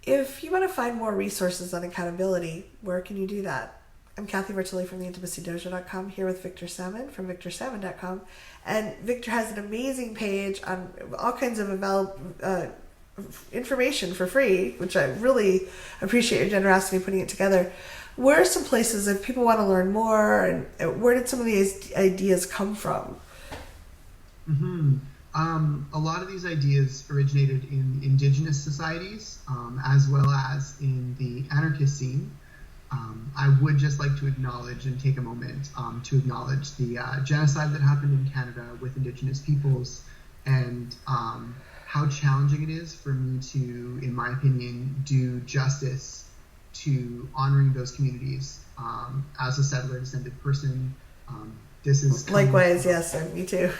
If you want to find more resources on accountability, where can you do that? I'm Kathy Bertoli from theintimacydojo.com, here with Victor Salmon from victorsalmon.com. And Victor has an amazing page on all kinds of information for free, which I really appreciate your generosity in putting it together. Where are some places if people want to learn more, and where did some of these ideas come from? A lot of these ideas originated in indigenous societies, as well as in the anarchist scene. I would just like to acknowledge and take a moment to acknowledge the genocide that happened in Canada with indigenous peoples, and how challenging it is for me to, in my opinion, do justice to honoring those communities. As a settler descended person, this is likewise, yes, me too.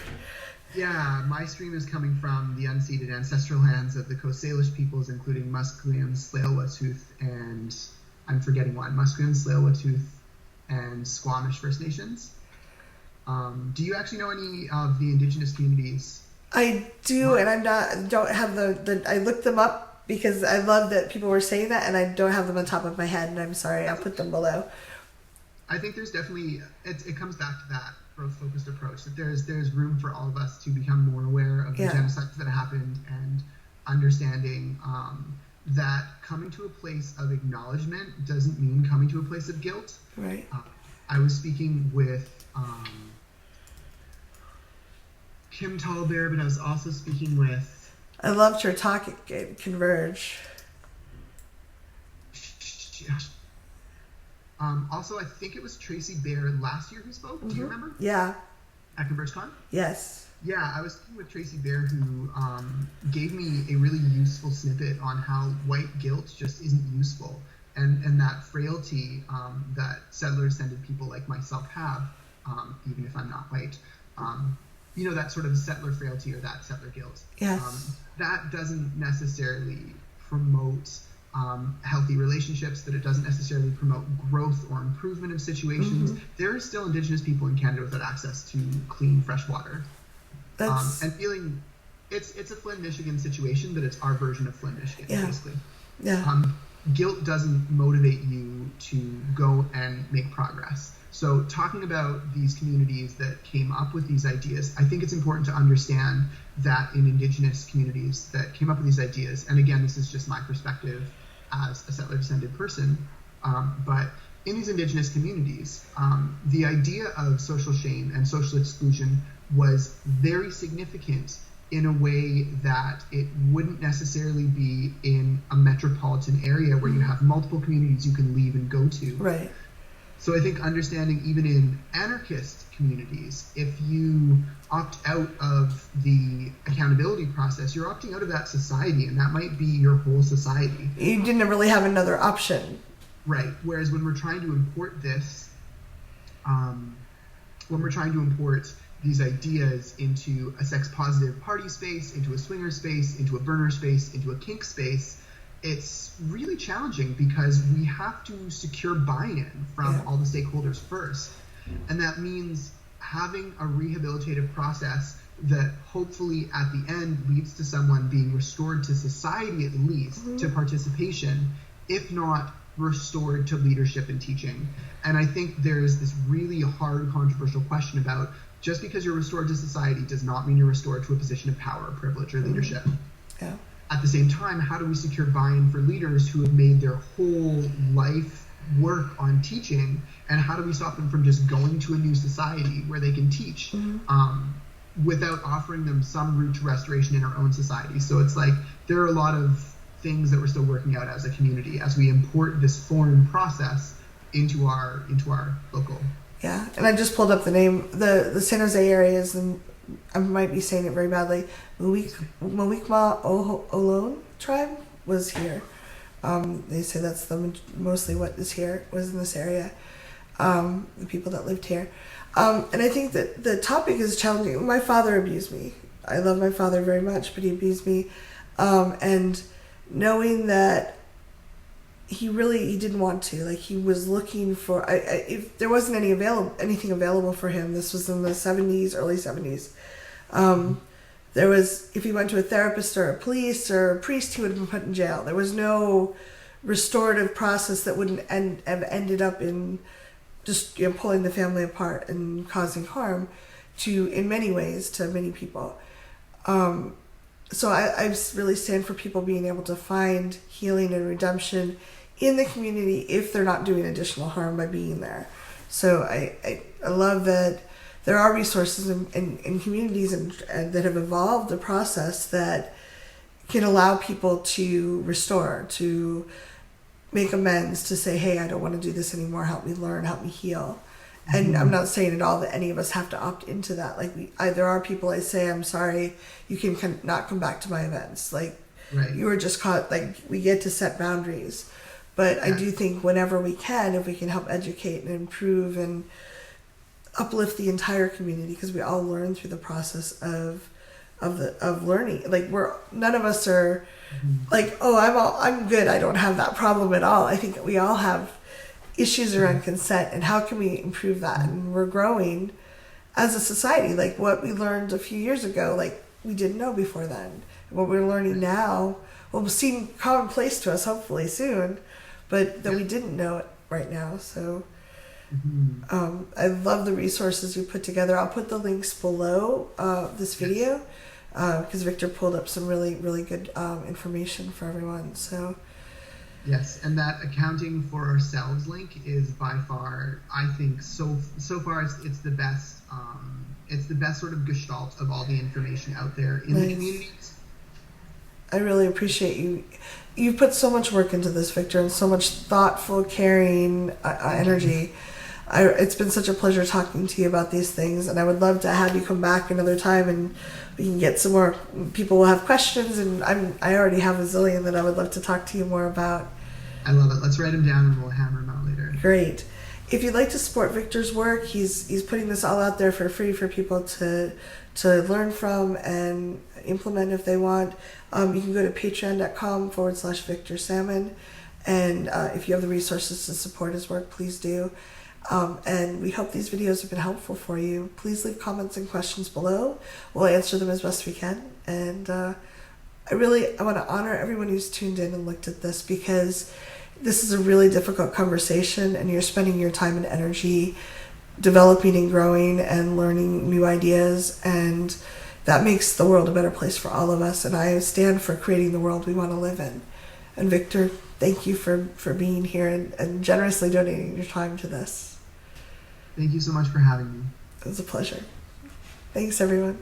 Yeah, my stream is coming from the unceded ancestral lands of the Coast Salish peoples, including Musqueam, Tsleil-Waututh, and I'm forgetting one, Musqueam, Tsleil-Waututh, and Squamish First Nations. Do you actually know any of the indigenous communities? I do, and don't have I looked them up because I love that people were saying that, and I don't have them on top of my head, and I'm sorry, I'll put them below. I think there's definitely, it comes back to that growth-focused approach, that there's room for all of us to become more aware of the genocides that happened, and understanding that coming to a place of acknowledgement doesn't mean coming to a place of guilt. Right. I was speaking with Kim Tallbear, but I was also speaking with... I loved your talk at Converge. Also, I think it was Tracy Bear last year who spoke. Do you remember? Yeah. At ConvergeCon? Yes. Yeah, I was speaking with Tracy Bear, who gave me a really useful snippet on how white guilt just isn't useful, and that frailty that settler-descended people like myself have, even if I'm not white. That sort of settler frailty or that settler guilt. Yes. That doesn't necessarily promote healthy relationships, that it doesn't necessarily promote growth or improvement of situations. There are still indigenous people in Canada without access to clean, fresh water. And feeling it's a Flint, Michigan situation, but it's our version of Flint, Michigan, basically. Yeah. Guilt doesn't motivate you to go and make progress. So talking about these communities that came up with these ideas, I think it's important to understand that in indigenous communities that came up with these ideas, and again, this is just my perspective as a settler-descended person, but in these indigenous communities, the idea of social shame and social exclusion was very significant in a way that it wouldn't necessarily be in a metropolitan area where you have multiple communities you can leave and go to. Right. So I think understanding even in anarchist communities, if you opt out of the accountability process, you're opting out of that society, and that might be your whole society. You didn't really have another option. Right. Whereas when we're trying to import this, these ideas into a sex-positive party space, into a swinger space, into a burner space, into a kink space, it's really challenging because we have to secure buy-in from all the stakeholders first. And that means having a rehabilitative process that hopefully at the end leads to someone being restored to society, at least to participation, if not restored to leadership and teaching. And I think there's this really hard, controversial question about just because you're restored to society does not mean you're restored to a position of power, privilege, or leadership. Yeah. At the same time, how do we secure buy-in for leaders who have made their whole life work on teaching, and how do we stop them from just going to a new society where they can teach without offering them some route to restoration in our own society? So it's like there are a lot of things that we're still working out as a community as we import this foreign process into our local. Yeah, and I just pulled up the name. The San Jose area is, I might be saying it very badly, Muwekma Ohlone tribe was here. They say that's mostly what is here, was in this area, the people that lived here. And I think that the topic is challenging. My father abused me. I love my father very much, but he abused me. And knowing that he didn't want to, like, he was looking for, if there wasn't anything available for him, this was in the 70s, early 70s, there was, if he went to a therapist or a police or a priest, he would have been put in jail. There was no restorative process that wouldn't have ended up in just, you know, pulling the family apart and causing harm to, in many ways, to many people. So I really stand for people being able to find healing and redemption in the community if they're not doing additional harm by being there. So I love that there are resources in communities and that have evolved the process that can allow people to restore, to make amends, to say, hey, I don't want to do this anymore. Help me learn, help me heal. And I'm not saying at all that any of us have to opt into that. Like, there are people I say, I'm sorry, you can not come back to my events. Like, Right. you were just caught. Like, we get to set boundaries. But I do think whenever we can, if we can help educate and improve and uplift the entire community, because we all learn through the process of learning. Like, none of us are like, oh, I'm good, I don't have that problem at all. I think we all have issues around consent, and how can we improve that? And we're growing as a society. Like, what we learned a few years ago, like, we didn't know before then. What we're learning now will seem commonplace to us, hopefully soon, but that we didn't know it right now. So I love the resources you put together. I'll put the links below this video, because Victor pulled up some really, really good information for everyone. So Yes, and that accounting for ourselves link is by far, I think, so far it's the best. It's the best sort of gestalt of all the information out there in the communities. I really appreciate you. You put so much work into this, Victor, and so much thoughtful, caring energy. It's been such a pleasure talking to you about these things, and I would love to have you come back another time and we can get some more. People will have questions, and I already have a zillion that I would love to talk to you more about. I love it. Let's write them down and we'll hammer them out later. Great. If you'd like to support Victor's work, he's putting this all out there for free for people to learn from and implement if they want. You can go to patreon.com/Victor Salmon, and if you have the resources to support his work, please do. And we hope these videos have been helpful for you. Please leave comments and questions below. We'll answer them as best we can. And I want to honor everyone who's tuned in and looked at this, because this is a really difficult conversation, and you're spending your time and energy developing and growing and learning new ideas, and that makes the world a better place for all of us. And I stand for creating the world we want to live in. And Victor, thank you for being here and generously donating your time to this. Thank you so much for having me. It was a pleasure. Thanks, everyone.